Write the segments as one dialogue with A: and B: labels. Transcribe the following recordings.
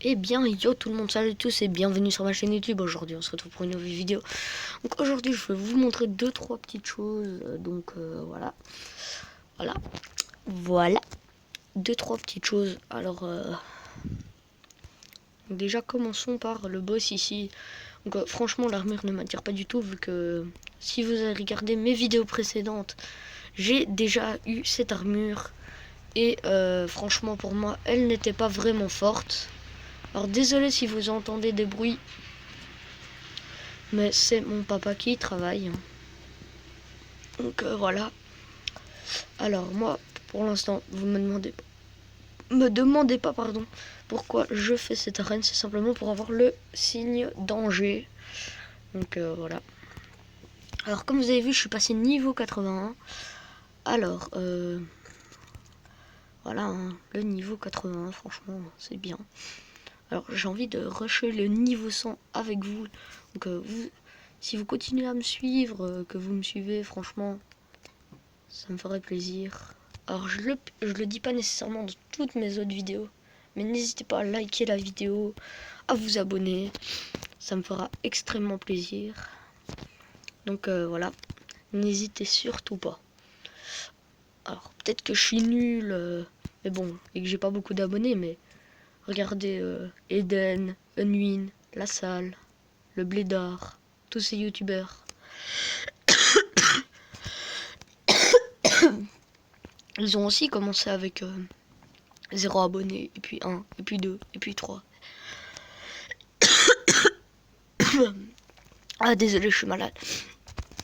A: Eh bien, yo tout le monde, salut à tous et bienvenue sur ma chaîne YouTube. Aujourd'hui, on se retrouve pour une nouvelle vidéo. Donc aujourd'hui, je vais vous montrer 2-3 petites choses. Voilà, 2-3 petites choses. Alors, déjà, commençons par le boss ici. Donc, franchement, l'armure ne m'attire pas du tout, vu que si vous avez regardé mes vidéos précédentes, j'ai déjà eu cette armure. Et franchement, pour moi, elle n'était pas vraiment forte. Alors désolé si vous entendez des bruits, mais c'est mon papa qui travaille. Donc voilà. Alors moi, pour l'instant, vous me demandez pas pardon, pourquoi je fais cette arène. C'est simplement pour avoir le signe danger. Donc voilà. Alors comme vous avez vu, je suis passé niveau 81. Alors voilà, hein, le niveau 81, franchement, c'est bien. Alors j'ai envie de rusher le niveau 100 avec vous. Donc si vous continuez à me suivre, que vous me suivez, franchement, ça me ferait plaisir. Alors je le dis pas nécessairement dans toutes mes autres vidéos, mais n'hésitez pas à liker la vidéo, à vous abonner. Ça me fera extrêmement plaisir. Donc voilà, n'hésitez surtout pas. Alors peut-être que je suis nul, mais bon, et que j'ai pas beaucoup d'abonnés, mais regardez Eden, Unwin, La Salle, le Blédard, tous ces youtubeurs. Ils ont aussi commencé avec 0 abonnés, et puis 1, et puis 2, et puis 3. Ah désolé, je suis malade.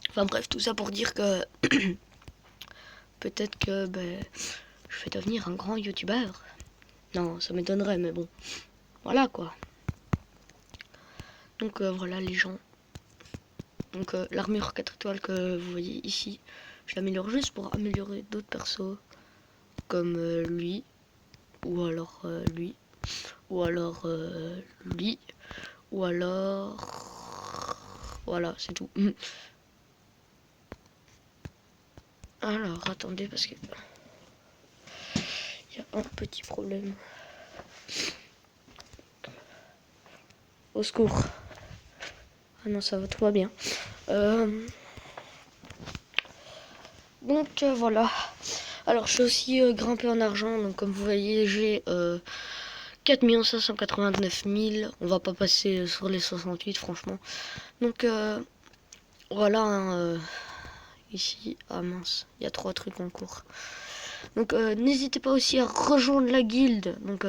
A: Enfin bref, tout ça pour dire que peut-être que je vais devenir un grand youtubeur. Non, ça m'étonnerait, mais bon. Voilà quoi. Donc voilà les gens. Donc l'armure 4 étoiles que vous voyez ici, je l'améliore juste pour améliorer d'autres persos. Comme lui. Ou alors lui. Ou alors lui. Ou alors... Voilà, c'est tout. Alors, attendez, parce que... Il y a un petit problème. Au secours. Ah non, ça va, tout va bien. Donc, voilà. Alors, je suis aussi grimpé en argent. Donc, comme vous voyez, j'ai 4 589 000. On va pas passer sur les 68, franchement. Donc, voilà. Hein, ici, ah mince, il y a 3 trucs en cours. Donc n'hésitez pas aussi à rejoindre la guilde. Donc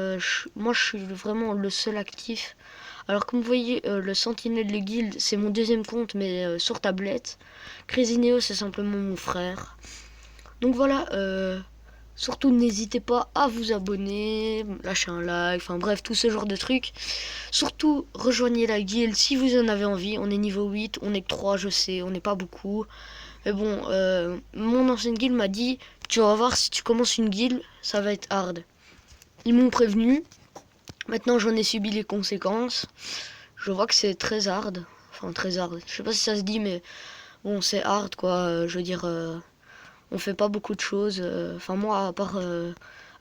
A: moi je suis vraiment le seul actif. Alors comme vous voyez, le sentinelle de guilde, c'est mon deuxième compte, mais sur tablette. Crazy Neo, c'est simplement mon frère. Donc voilà, surtout n'hésitez pas à vous abonner, lâcher un like, enfin bref, tout ce genre de trucs. Surtout rejoignez la guilde si vous en avez envie. On est niveau 8, on est que 3, je sais, on n'est pas beaucoup. Mais bon, mon ancienne guilde m'a dit, tu vas voir, si tu commences une guilde, ça va être hard. Ils m'ont prévenu. Maintenant, j'en ai subi les conséquences. Je vois que c'est très hard. Enfin, très hard. Je sais pas si ça se dit, mais bon, c'est hard, quoi. Je veux dire, on fait pas beaucoup de choses. Enfin, moi, à part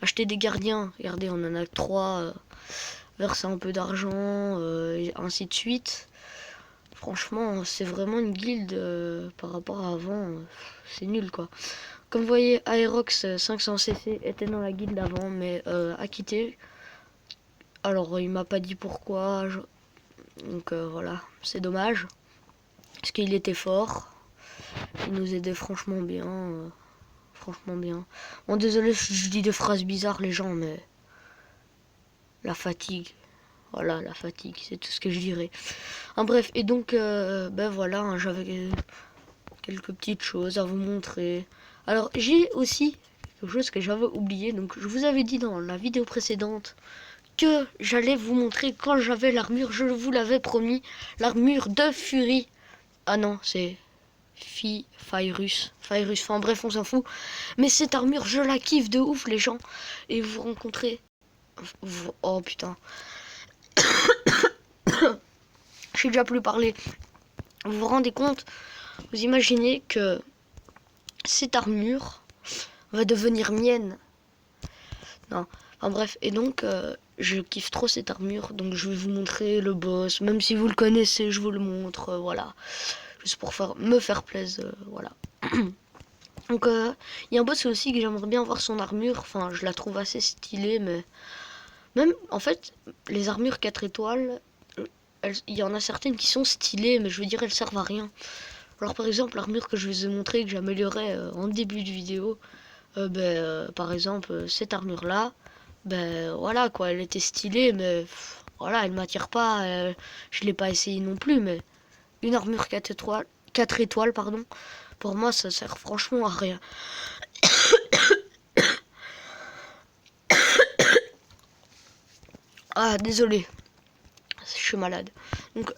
A: acheter des gardiens. Regardez, on en a 3. Verser un peu d'argent, et ainsi de suite. Franchement, c'est vraiment une guilde par rapport à avant. C'est nul, quoi. Comme vous voyez, Aerox 500cc était dans la guilde avant, mais a quitté. Alors, il m'a pas dit pourquoi. Donc voilà, c'est dommage. Parce qu'il était fort. Il nous aidait franchement bien. Franchement bien. Bon, désolé, je dis des phrases bizarres, les gens, mais... La fatigue. Voilà, la fatigue, c'est tout ce que je dirais. Bref, et donc, voilà, hein, j'avais quelques petites choses à vous montrer. Alors, j'ai aussi quelque chose que j'avais oublié. Donc, je vous avais dit dans la vidéo précédente que j'allais vous montrer quand j'avais l'armure. Je vous l'avais promis, l'armure de Fury. Ah non, c'est Fyrus. Enfin bref, on s'en fout. Mais cette armure, je la kiffe de ouf, les gens. Et vous rencontrez... Oh putain. J'ai déjà plus parlé. Vous vous rendez compte? Vous imaginez que cette armure va devenir mienne? Non. Enfin bref, et donc je kiffe trop cette armure, donc je vais vous montrer le boss, même si vous le connaissez, je vous le montre, voilà. Juste pour me faire plaisir, voilà. Donc il y a un boss aussi que j'aimerais bien voir son armure, enfin je la trouve assez stylée, mais même en fait les armures 4 étoiles, il y en a certaines qui sont stylées, mais je veux dire elles servent à rien. Alors par exemple l'armure que je vous ai montré, que j'améliorais en début de vidéo, par exemple cette armure là, voilà quoi, elle était stylée, mais voilà, elle m'attire pas, je l'ai pas essayé non plus, mais une armure 4 étoiles, pardon, pour moi ça sert franchement à rien. Ah désolé, je suis malade. Donc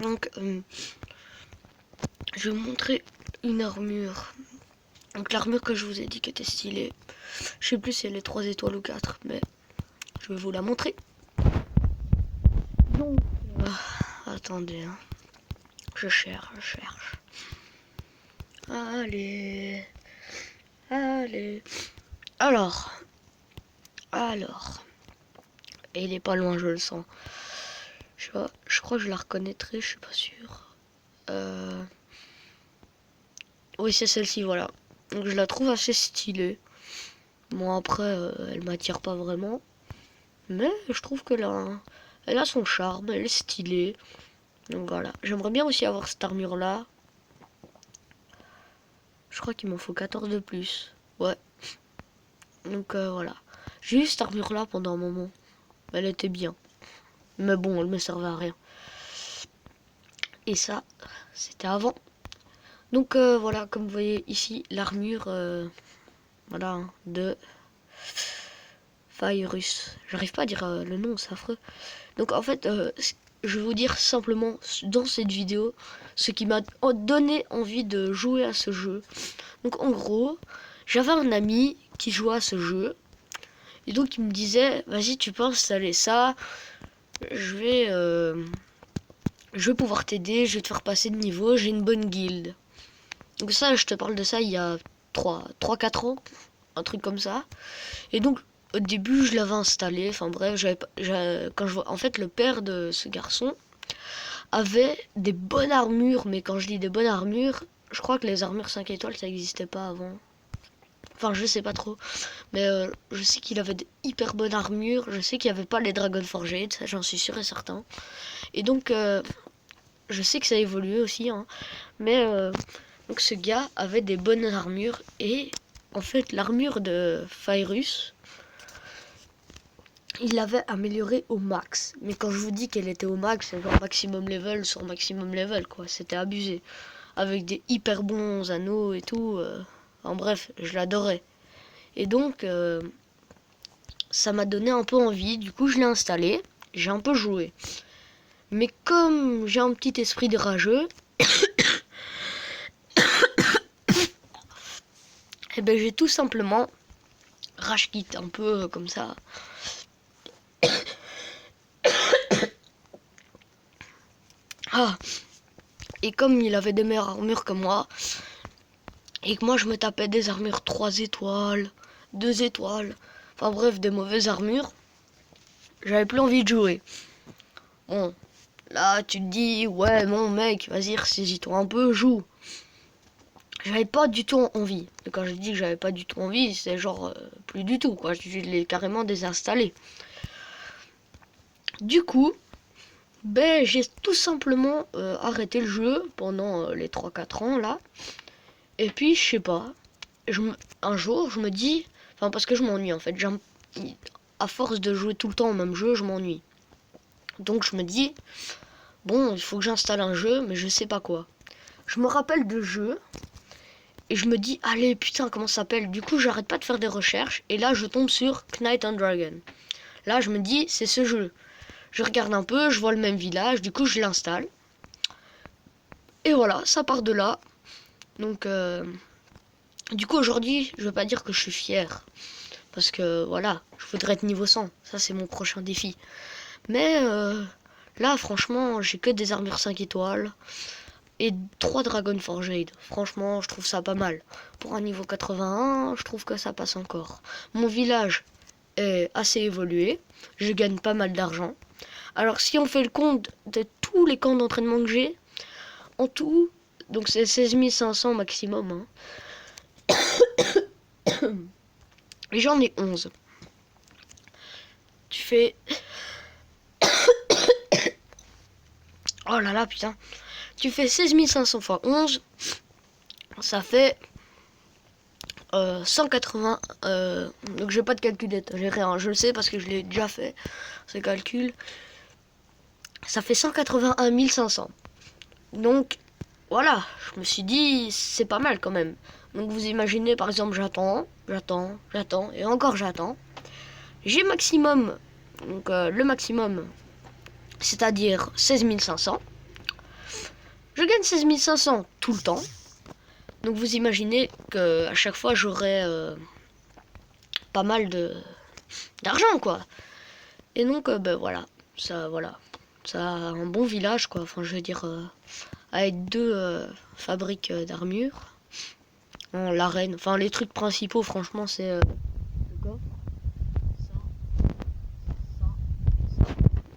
A: donc je vais vous montrer une armure. Donc l'armure que je vous ai dit qui était stylée, je sais plus si elle est 3 étoiles ou 4, mais je vais vous la montrer. Donc attendez, hein. Je cherche. Allez. Alors. Et il est pas loin, je le sens. Je crois que je la reconnaîtrai, je suis pas sûr. Oui, c'est celle-ci, voilà. Donc je la trouve assez stylée. Bon, après, elle m'attire pas vraiment. Mais je trouve que là, elle a son charme, elle est stylée. Donc voilà. J'aimerais bien aussi avoir cette armure-là. Je crois qu'il m'en faut 14 de plus. Ouais. Donc voilà. J'ai eu cette armure-là pendant un moment. Elle était bien. Mais bon, elle me servait à rien. Et ça, c'était avant. Donc voilà, comme vous voyez ici, l'armure voilà, hein, de Virus. J'arrive pas à dire le nom, c'est affreux. Donc en fait, je vais vous dire simplement dans cette vidéo ce qui m'a donné envie de jouer à ce jeu. Donc en gros, j'avais un ami qui jouait à ce jeu. Et donc il me disait, vas-y tu peux installer ça, je vais pouvoir t'aider, je vais te faire passer de niveau, j'ai une bonne guilde. Donc ça, je te parle de ça il y a 3-4 ans, un truc comme ça. Et donc au début je l'avais installé, enfin bref, quand je vois, en fait le père de ce garçon avait des bonnes armures, mais quand je dis des bonnes armures, je crois que les armures 5 étoiles ça n'existait pas avant. Enfin je sais pas trop, mais je sais qu'il avait de hyper bonnes armures, je sais qu'il n'y avait pas les Dragon Forged, ça j'en suis sûr et certain. Et donc je sais que ça a évolué aussi, hein, mais donc ce gars avait des bonnes armures et en fait l'armure de Virus, il l'avait améliorée au max. Mais quand je vous dis qu'elle était au max, c'est genre maximum level sur maximum level quoi, c'était abusé. Avec des hyper bons anneaux et tout. En bref, je l'adorais. Et donc ça m'a donné un peu envie, du coup je l'ai installé, j'ai un peu joué. Mais comme j'ai un petit esprit de rageux, et ben j'ai tout simplement rage quit un peu comme ça. Ah. Et comme il avait des meilleures armures que moi, et que moi je me tapais des armures 3 étoiles, 2 étoiles, enfin bref des mauvaises armures, j'avais plus envie de jouer. Bon, là tu te dis, ouais mon mec, vas-y ressaisis-toi un peu, joue. J'avais pas du tout envie. Et quand je dis que j'avais pas du tout envie, c'est genre plus du tout quoi, je l'ai carrément désinstallé. Du coup, j'ai tout simplement arrêté le jeu pendant les 3-4 ans là. Et puis je sais pas, un jour je me dis, enfin parce que je m'ennuie en fait, à force de jouer tout le temps au même jeu, je m'ennuie. Donc je me dis, bon il faut que j'installe un jeu, mais je sais pas quoi. Je me rappelle de jeu, et je me dis, allez putain comment ça s'appelle. Du coup j'arrête pas de faire des recherches, et là je tombe sur Knight and Dragon. Là je me dis, c'est ce jeu. Je regarde un peu, je vois le même village, du coup je l'installe. Et voilà, ça part de là. Donc du coup aujourd'hui, je veux pas dire que je suis fier. Parce que voilà, je voudrais être niveau 100. Ça c'est mon prochain défi. Mais là franchement, j'ai que des armures 5 étoiles. et 3 Dragon Forged. Franchement, je trouve ça pas mal. Pour un niveau 81, je trouve que ça passe encore. Mon village est assez évolué. Je gagne pas mal d'argent. Alors si on fait le compte de tous les camps d'entraînement que j'ai, en tout, donc c'est 16 500 maximum. Hein. Et j'en ai 11. Tu fais... Oh là là, putain. Tu fais 16 500 fois 11. Ça fait 180. Donc j'ai pas de calculette. J'ai rien. Je le sais parce que je l'ai déjà fait. Ce calcul. Ça fait 181 500. Donc voilà. Je me suis dit, c'est pas mal quand même. Donc vous imaginez, par exemple, j'attends. Et encore j'attends. J'ai maximum. Donc le maximum. C'est-à-dire 16 500. Je gagne 16 500 tout le temps. Donc vous imaginez que à chaque fois j'aurai pas mal d'argent quoi. Et donc ben voilà, ça a un bon village quoi. Enfin je veux dire avec 2 fabriques d'armure. L'arène, enfin les trucs principaux franchement c'est le coffre. Ça.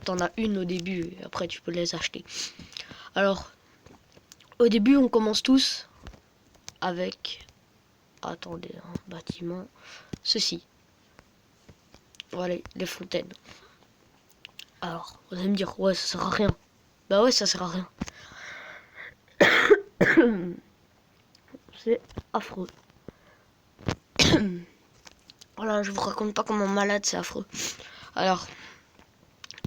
A: T'en as une au début, et après tu peux les acheter. Alors au début on commence tous avec, attendez, un bâtiment, ceci. Voilà, les fontaines. Alors, vous allez me dire, ouais, ça sert à rien. Bah ouais, ça sert à rien. C'est affreux. Voilà, je vous raconte pas comment malade c'est affreux. Alors,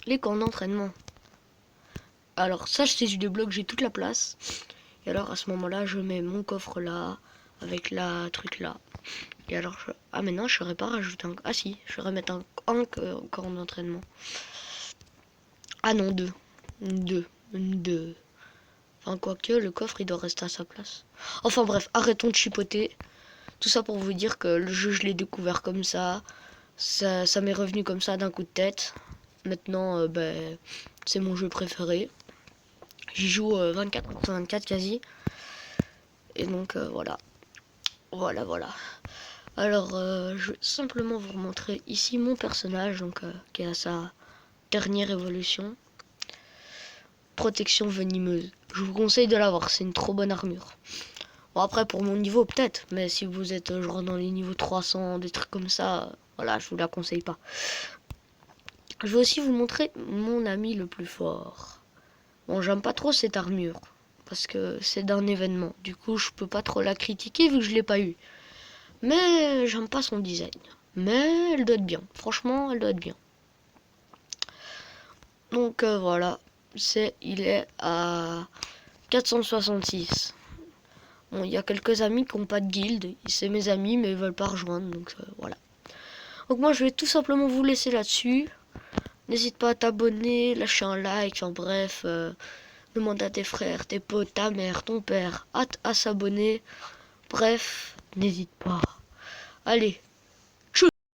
A: les camps d'entraînement. Alors, ça, je sais, je débloque, j'ai toute la place. Et alors, à ce moment-là, je mets mon coffre là, avec la truc là. Et alors, ah, mais non, je saurais pas rajouter un... Ah si, je saurais mettre un camp d'entraînement. Ah non, 2. 2. Enfin, quoique, le coffre, il doit rester à sa place. Enfin bref, arrêtons de chipoter. Tout ça pour vous dire que le jeu, je l'ai découvert comme ça. Ça m'est revenu comme ça d'un coup de tête. Maintenant, ben, c'est mon jeu préféré. J'y joue 24/24 quasi. Et donc, voilà. Voilà. Alors, je vais simplement vous montrer ici mon personnage, donc qui est à sa dernière évolution. Protection venimeuse. Je vous conseille de l'avoir, c'est une trop bonne armure. Bon après pour mon niveau peut-être, mais si vous êtes genre dans les niveaux 300, des trucs comme ça, voilà, je vous la conseille pas. Je vais aussi vous montrer mon ami le plus fort. Bon, j'aime pas trop cette armure, parce que c'est d'un événement. Du coup, je peux pas trop la critiquer vu que je l'ai pas eu. Mais j'aime pas son design. Mais elle doit être bien. Franchement, elle doit être bien. Donc voilà, il est à 466. Bon, il y a quelques amis qui n'ont pas de guilde. C'est mes amis, mais ils veulent pas rejoindre. Donc voilà. Donc moi, je vais tout simplement vous laisser là-dessus. N'hésite pas à t'abonner, lâcher un like. Enfin bref, demande à tes frères, tes potes, ta mère, ton père, à s'abonner. Bref, n'hésite pas. Allez,